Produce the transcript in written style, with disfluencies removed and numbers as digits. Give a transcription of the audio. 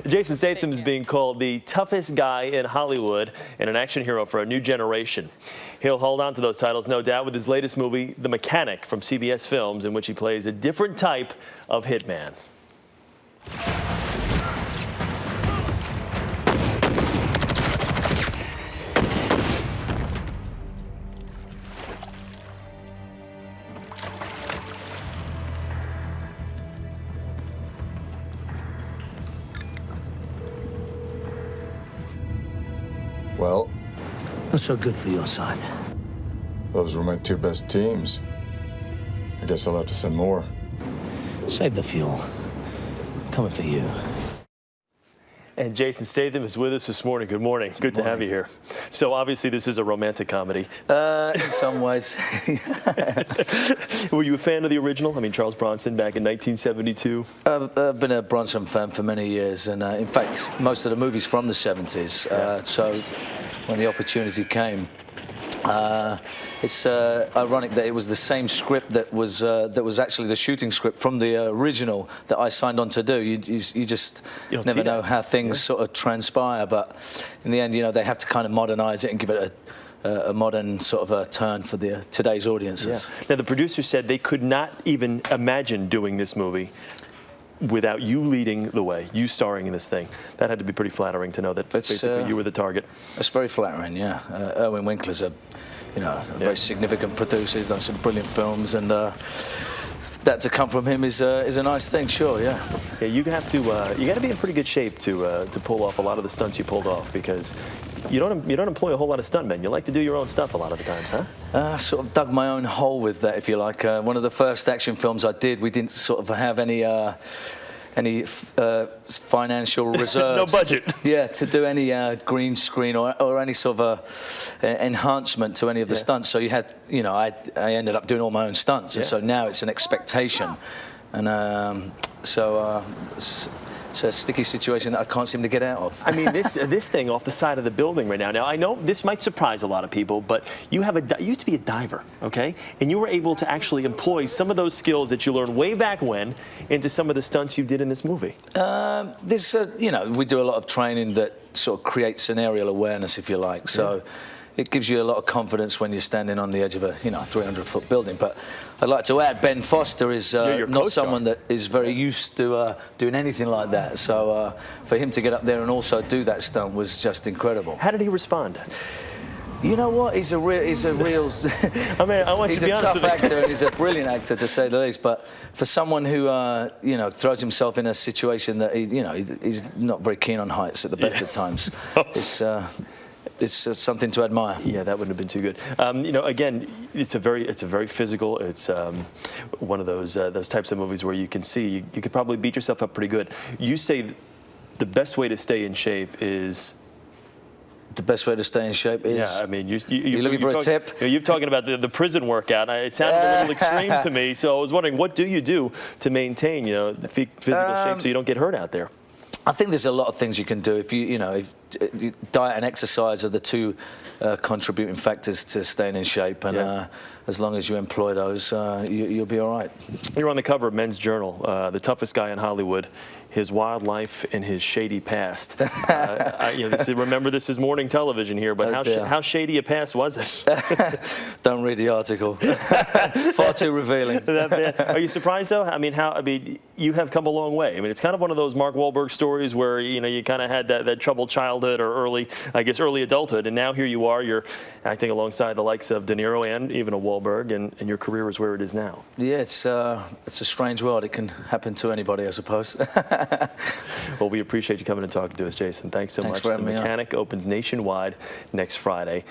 Jason Statham is being called the toughest guy in Hollywood and an action hero for a new generation. He'll hold on to those titles, no doubt, with his latest movie, The Mechanic, from CBS Films, in which he plays a different type of hitman. Well, not so good for your side. those were my two best teams. I guess I'll have to send more. Save the fuel. Coming for you. And Jason Statham is with us this morning. Good morning. Good to have you here. So obviously this is a romantic comedy. In some ways. Were you a fan of the original? I mean, Charles Bronson back in 1972? I've been a Bronson fan for many years, and in fact, most of the movies from the 70s. So when the opportunity came, it's ironic that it was the same script that was actually the shooting script from the original that I signed on to do. You just never know how things sort of transpire, but in the end, you know, they have to kind of modernize it and give it a modern sort of a turn for the today's audiences. Yeah. Now, the producers said they could not even imagine doing this movie without you leading the way, you starring in this thing. That had to be pretty flattering to know that basically you were the target. It's very flattering, yeah. Erwin Winkler's a very significant producer. He's done some brilliant films, and that to come from him is a nice thing, sure, yeah. Yeah, you got to be in pretty good shape to pull off a lot of the stunts you pulled off, because you don't employ a whole lot of stuntmen. You like to do your own stuff a lot of the times, huh? I sort of dug my own hole with that, if you like. One of the first action films I did, we didn't sort of have any financial reserves. No budget. To do any green screen or any sort of enhancement to any of the stunts. So you had, I ended up doing all my own stunts, and so now it's an expectation, and it's a sticky situation that I can't seem to get out of. I mean, this thing off the side of the building right now. Now, I know this might surprise a lot of people, but you used to be a diver, okay? And you were able to actually employ some of those skills that you learned way back when into some of the stunts you did in this movie. We do a lot of training that sort of creates an aerial awareness, if you like. So it gives you a lot of confidence when you're standing on the edge of a 300-foot building. But I'd like to add, Ben Foster is not someone that is very used to doing anything like that. So for him to get up there and also do that stunt was just incredible. How did he respond? You know what? He's a real. I mean, I want you to be honest with me. He's a tough actor, and he's a brilliant actor, to say the least. But for someone who throws himself in a situation that he's not very keen on heights at the best of times, it's something to admire. Yeah, that wouldn't have been too good. Again, it's a very physical. It's one of those types of movies where you can see you could probably beat yourself up pretty good. You say the best way to stay in shape is. The best way to stay in shape is. Yeah, I mean, you're looking for a tip. You're talking about the prison workout. It sounded a little extreme to me, so I was wondering, what do you do to maintain the physical shape so you don't get hurt out there? I think there's a lot of things you can do. If diet and exercise are the two contributing factors to staying in shape, and as long as you employ those, you'll be all right. You're on the cover of Men's Journal, the toughest guy in Hollywood, his wild life and his shady past. Remember, this is morning television here, but how shady a past was it? Don't read the article. Far too revealing. Are you surprised though? I mean, you have come a long way. I mean, it's kind of one of those Mark Wahlberg stories where you kind of had that troubled childhood or early adulthood, and now here you are. You're acting alongside the likes of De Niro and even a Wahlberg, and your career is where it is now. Yeah, it's a strange world. It can happen to anybody, I suppose. Well, we appreciate you coming and talking to us, Jason. Thanks so much. For having The me Mechanic opens nationwide next Friday.